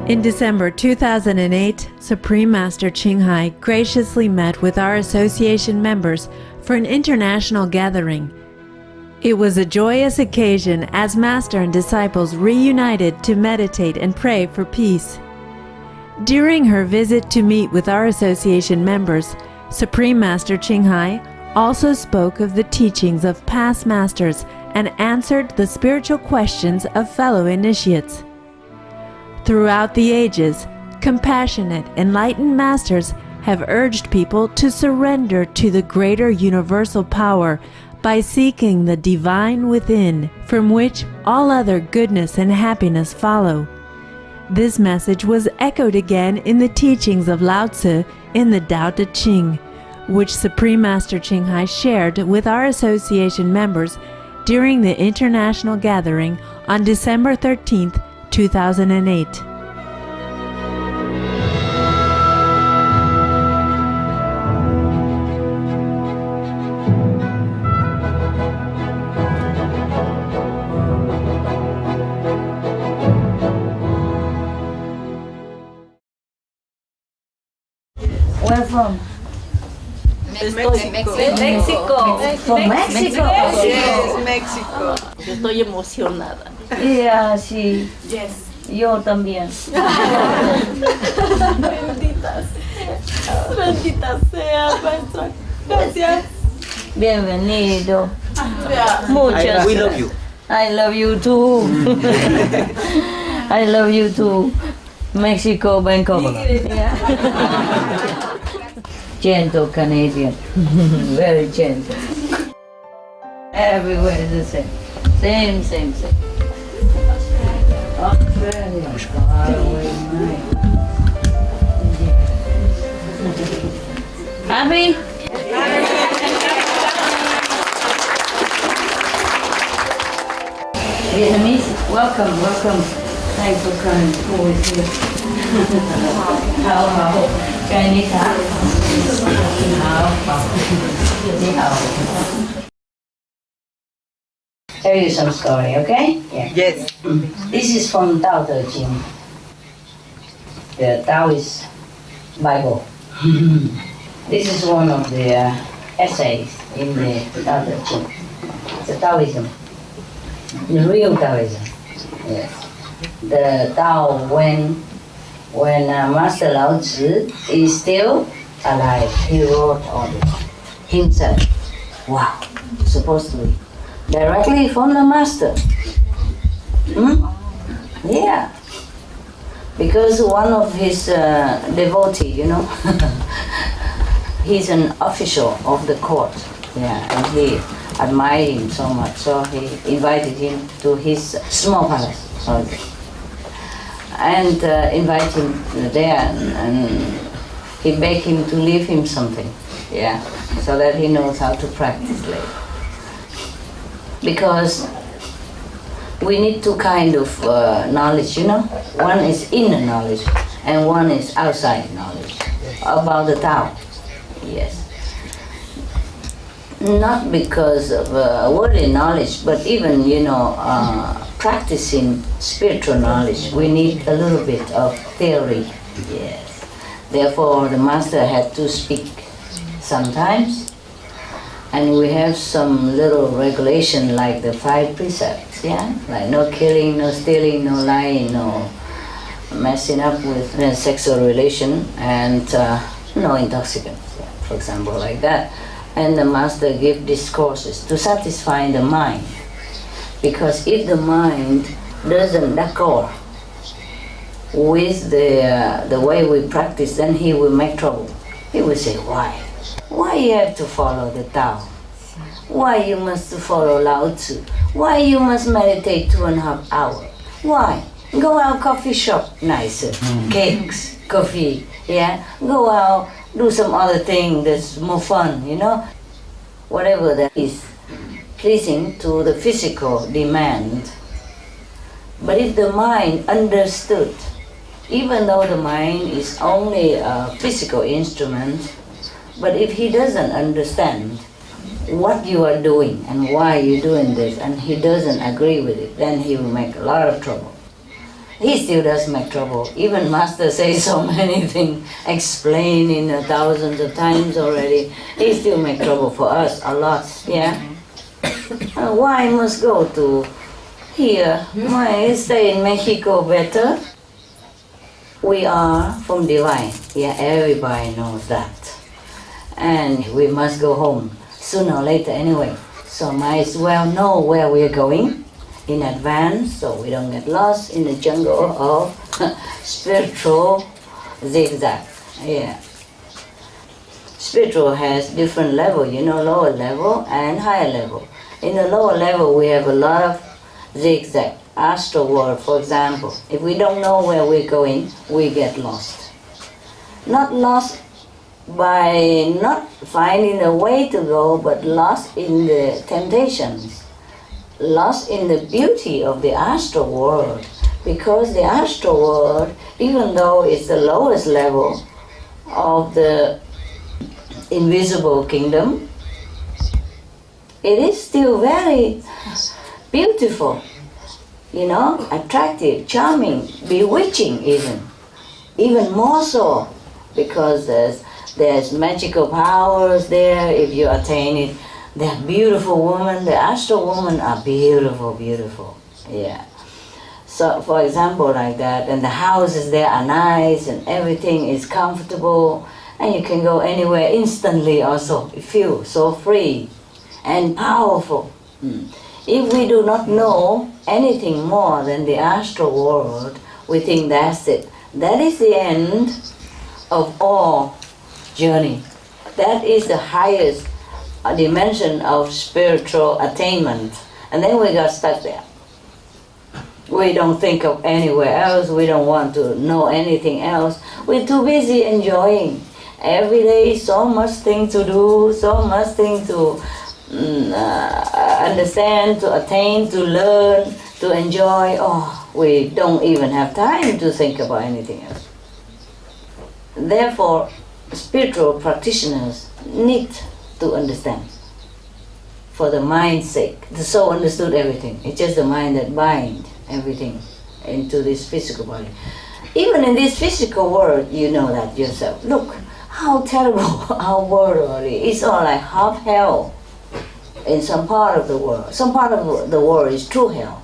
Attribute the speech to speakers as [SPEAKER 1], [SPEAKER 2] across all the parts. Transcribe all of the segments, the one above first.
[SPEAKER 1] In December 2008, Supreme Master Ching graciously met with our association members for an international gathering. It was a joyous occasion as Master and disciples reunited to meditate and pray for peace. During her visit to meet with our association members, Supreme Master Ching also spoke of the teachings of past masters and answered the spiritual questions of fellow initiates. Throughout the ages, compassionate, enlightened masters have urged people to surrender to the greater universal power by seeking the divine within, from which all other goodness and happiness follow. This message was echoed again in the teachings of Lao Tzu in the Tao Te Ching, which Supreme Master Ching shared with our association members during the international gathering on December 13th, 2008.
[SPEAKER 2] Where from?
[SPEAKER 3] Mexico.
[SPEAKER 2] From Mexico?
[SPEAKER 3] Yes, Mexico.
[SPEAKER 4] Yo estoy emocionada.
[SPEAKER 2] Yeah, sí.
[SPEAKER 3] Yes.
[SPEAKER 2] Yo también.
[SPEAKER 4] Bendita sea, maestra. Gracias.
[SPEAKER 2] Bienvenido.
[SPEAKER 4] Yeah.
[SPEAKER 2] Muchas
[SPEAKER 5] We love you.
[SPEAKER 2] I love you too. I love you too. Mexico, Bangkok. Yeah. Gentle Canadian. Very gentle. Everywhere is the same. Same. Australia. Far away, Happy? Vietnamese, welcome. Thanks for coming. Who is here? How? Chinese, huh? How? Tell you some story, okay? Yeah.
[SPEAKER 5] Yes.
[SPEAKER 2] This is from Tao Te Ching, the Taoist Bible. This is one of the essays in the Tao Te Ching. It's Taoism, the real Taoism. Yes. The Tao when Master Lao Tzu is still alive, he wrote on it himself. Wow, supposed to be directly from the Master. Yeah, because one of his devotee, he's an official of the court. Yeah, and he admired him so much, so he invited him to his small palace. And invite him there, and he begged him to leave him something, yeah, so that he knows how to practice later. Because we need two kind of knowledge, One is inner knowledge, and one is outside knowledge about the Tao. Yes. Not because of worldly knowledge, but even, practicing spiritual knowledge, we need a little bit of theory. Yes. Therefore, the Master had to speak sometimes, and we have some little regulation like the 5 precepts, yeah? Like no killing, no stealing, no lying, no messing up with sexual relation, and no intoxicants, yeah, for example, like that. And the Master gave discourses to satisfy the mind. Because if the mind doesn't accord with the way we practice, then he will make trouble. He will say, why? Why you have to follow the Tao? Why you must follow Lao Tzu? Why you must meditate 2.5 hours? Why? Go out coffee shop, nicer, cakes, coffee, yeah? Go out, do some other thing that's more fun, Whatever that is pleasing to the physical demand. But if the mind understood, even though the mind is only a physical instrument, but if he doesn't understand what you are doing and why you're doing this, and he doesn't agree with it, then he will make a lot of trouble. he still does make trouble. Even Master says so many things, explaining thousands of times already. He still make trouble for us a lot, yeah? Why must go to here? Why stay in Mexico better? We are from divine, yeah, everybody knows that. And we must go home sooner or later anyway. So might as well know where we're going in advance so we don't get lost in the jungle of spiritual zigzag. Yeah. Spiritual has different level, lower level and higher level. In the lower level we have a lot of zigzag. Astral world, for example. If we don't know where we're going, we get lost. Not lost by not finding a way to go, but lost in the temptations. Lost in the beauty of the astral world, because the astral world, even though it's the lowest level of the invisible kingdom, it is still very beautiful, attractive, charming, bewitching even more so, because there's magical powers there if you attain it. They're beautiful women. The astral women are beautiful, beautiful. Yeah. So, for example, like that, and the houses there are nice, and everything is comfortable, and you can go anywhere instantly. Also, you feel so free and powerful. If we do not know anything more than the astral world, we think that's it. That is the end of all journey. That is the highest dimension of spiritual attainment. And then we got stuck there. We don't think of anywhere else. We don't want to know anything else. We're too busy enjoying. Every day, so much thing to do, so much thing to understand, to attain, to learn, to enjoy. Oh, we don't even have time to think about anything else. Therefore, spiritual practitioners need to understand. For the mind's sake, the soul understood everything. It's just the mind that binds everything into this physical body. Even in this physical world, you know that yourself. Look how terrible our world really is. It's all like half hell in some part of the world. Some part of the world is true hell.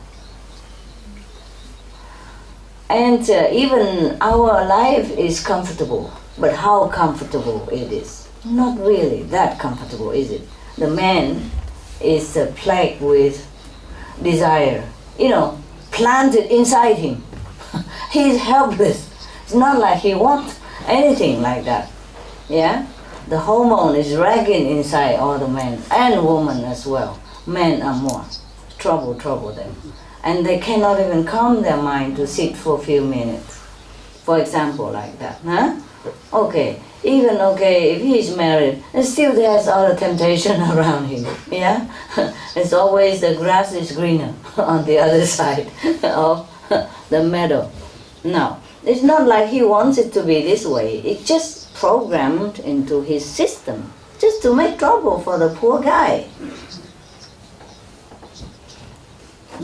[SPEAKER 2] And even our life is comfortable. But how comfortable it is? Not really that comfortable, is it? The man is plagued with desire, planted inside him. He's helpless. It's not like he wants anything like that. Yeah? The hormone is ragging inside all the men and women as well. Men are more. Trouble them. And they cannot even calm their mind to sit for a few minutes. For example, like that. Huh? Okay, if he's married, still there's other temptation around him. Yeah? It's always the grass is greener on the other side of the meadow. No, it's not like he wants it to be this way. It's just programmed into his system, just to make trouble for the poor guy.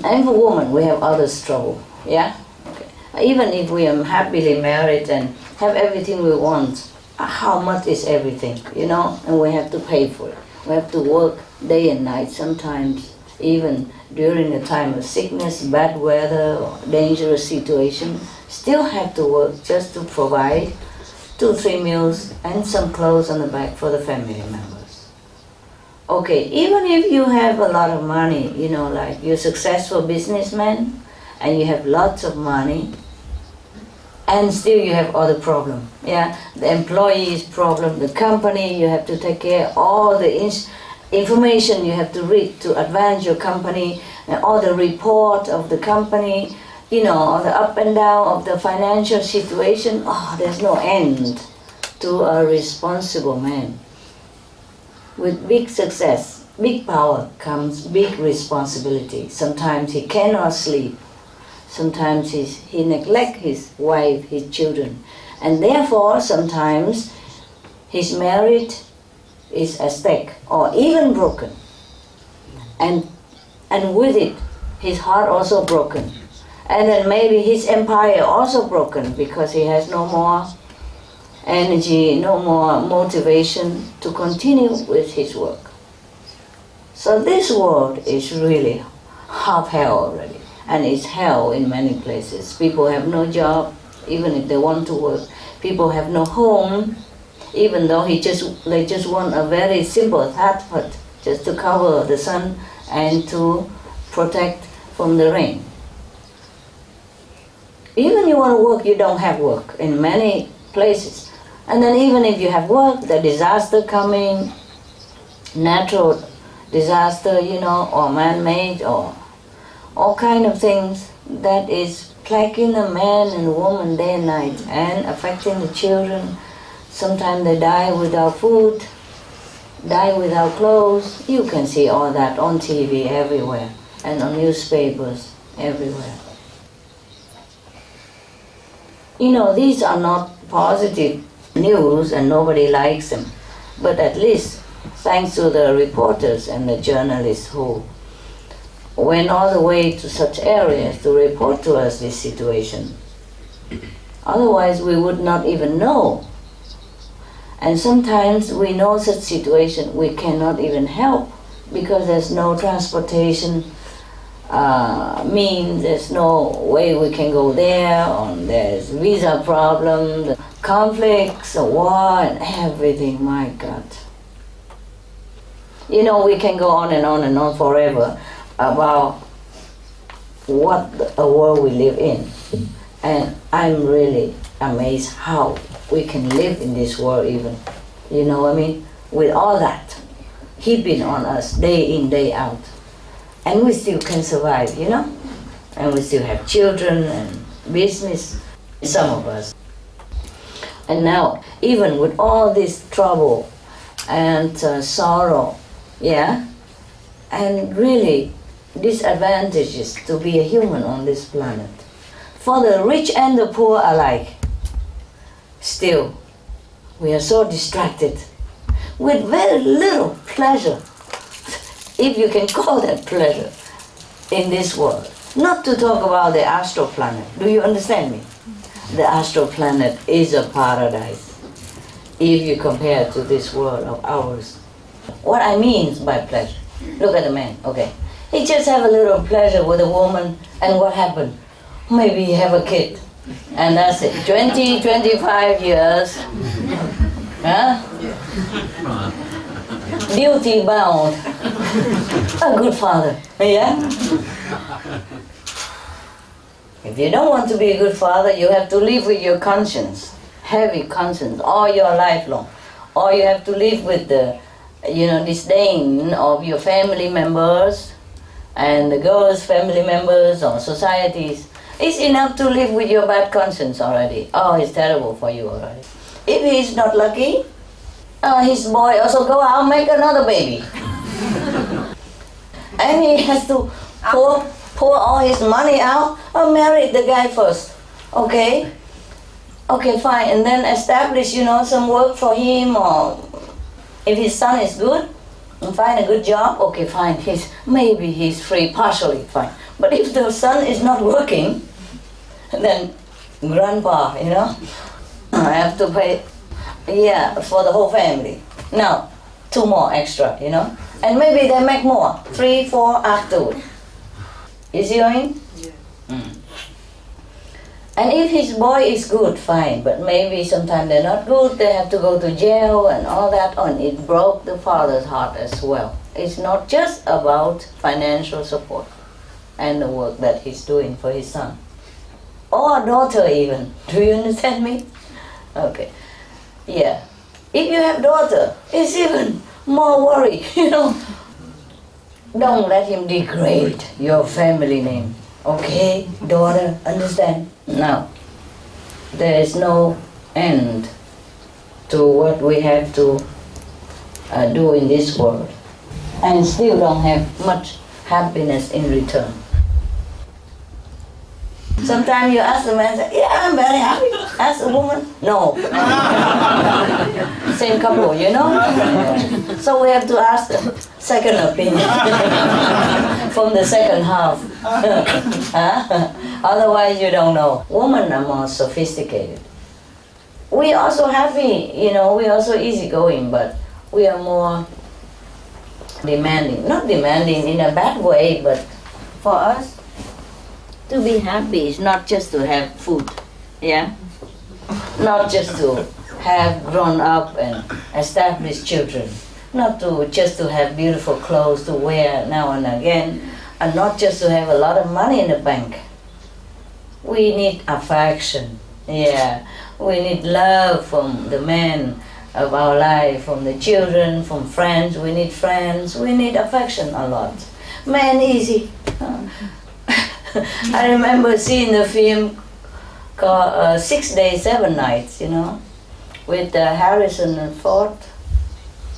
[SPEAKER 2] And for women, we have other trouble. Yeah? Okay. Even if we are happily married and have everything we want, how much is everything, and we have to pay for it. We have to work day and night sometimes, even during the time of sickness, bad weather, or dangerous situation, still have to work just to provide 2-3 meals and some clothes on the back for the family members. Okay, even if you have a lot of money, like you're a successful businessman and you have lots of money, and still you have other problem. Yeah, the employee's problem, the company, you have to take care of all the information you have to read to advance your company, and all the report of the company, all the up and down of the financial situation. Oh, there's no end to a responsible man. With big success, big power comes big responsibility. Sometimes he cannot sleep. Sometimes he neglects his wife, his children. And therefore, sometimes his marriage is at stake or even broken. And with it, his heart also broken. And then maybe his empire also broken because he has no more energy, no more motivation to continue with his work. So this world is really half hell already, and it's hell in many places. People have no job, even if they want to work. People have no home, even though they just want a very simple hut just to cover the sun and to protect from the rain. Even you want to work, you don't have work in many places. And then even if you have work, the disaster coming, natural disaster, or man-made, or all kind of things that is plaguing the man and woman day and night and affecting the children. Sometimes they die without food, die without clothes. You can see all that on TV everywhere and on newspapers everywhere. These are not positive news and nobody likes them. But at least, thanks to the reporters and the journalists who went all the way to such areas to report to us this situation. Otherwise, we would not even know. And sometimes we know such situation, we cannot even help because there's no transportation means, there's no way we can go there, or there's visa problem, conflicts, war, and everything, my God. We can go on and on and on forever about what a world we live in. And I'm really amazed how we can live in this world even. With all that heaping on us day in, day out. And we still can survive, And we still have children and business, some of us. And now, even with all this trouble and sorrow, and really disadvantages to be a human on this planet, for the rich and the poor alike, still, we are so distracted with very little pleasure, if you can call that pleasure, in this world. Not to talk about the astral planet. Do you understand me? The astral planet is a paradise if you compare to this world of ours. What I mean by pleasure, look at the man, okay? He just have a little pleasure with a woman, and what happened? Maybe he have a kid, and that's it. 20, 25 years, huh? Duty bound, a good father, If you don't want to be a good father, you have to live with your conscience, heavy conscience, all your life long. Or you have to live with the, disdain of your family members and the girls' family members or societies. It's enough to live with your bad conscience already. Oh, it's terrible for you already. If he's not lucky, his boy also go out and make another baby. And he has to pour all his money out or marry the guy first. Okay, fine. And then establish, some work for him, or if his son is good, and find a good job, okay, fine. Maybe he's free partially, fine. But if the son is not working, then grandpa, I have to pay, for the whole family. Now, 2 more extra, and maybe they make more, 3, 4 afterward. You see what I mean? Yeah. And if his boy is good, fine, but maybe sometimes they're not good, they have to go to jail and all that, and it broke the father's heart as well. It's not just about financial support and the work that he's doing for his son. Or daughter even. Do you understand me? Okay. Yeah. If you have daughter, it's even more worry, Don't let him degrade your family name. Okay, daughter, understand? Now, there is no end to what we have to do in this world, and still don't have much happiness in return. Sometimes you ask the man, say, I'm very happy. Ask a woman, no. Same couple, So we have to ask the second opinion from the second half. Otherwise, you don't know. Women are more sophisticated. We also happy, we also easygoing, but we are more demanding. Not demanding in a bad way, but for us, to be happy is not just to have food, yeah? Not just to have grown up and established children. Not just to have beautiful clothes to wear now and again, and not just to have a lot of money in the bank. We need affection, yeah. We need love from the men of our life, from the children, from friends. We need friends. We need affection a lot. Man, easy. I remember seeing the film called 6 Days, 7 Nights, with Harrison Ford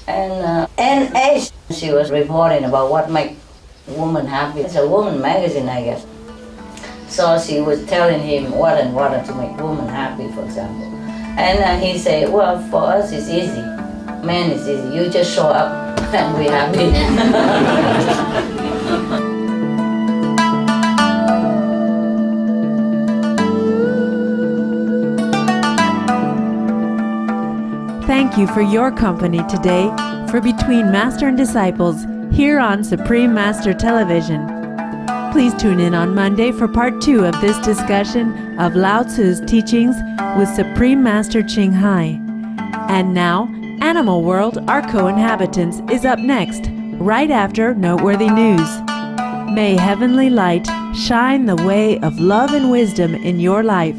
[SPEAKER 2] and Ash. She was reporting about what makes woman happy. It's a woman magazine, I guess. So she was telling him what and what to make woman happy, for example. And he said, well, for us it's easy. Man, it's easy. You just show up and we're happy.
[SPEAKER 1] Thank you for your company today for Between Master and Disciples here on Supreme Master Television. Please tune in on Monday for part 2 of this discussion of Lao Tzu's teachings with Supreme Master Ching Hai. And now, Animal World, Our Co-Inhabitants is up next, right after Noteworthy News. May heavenly light shine the way of love and wisdom in your life.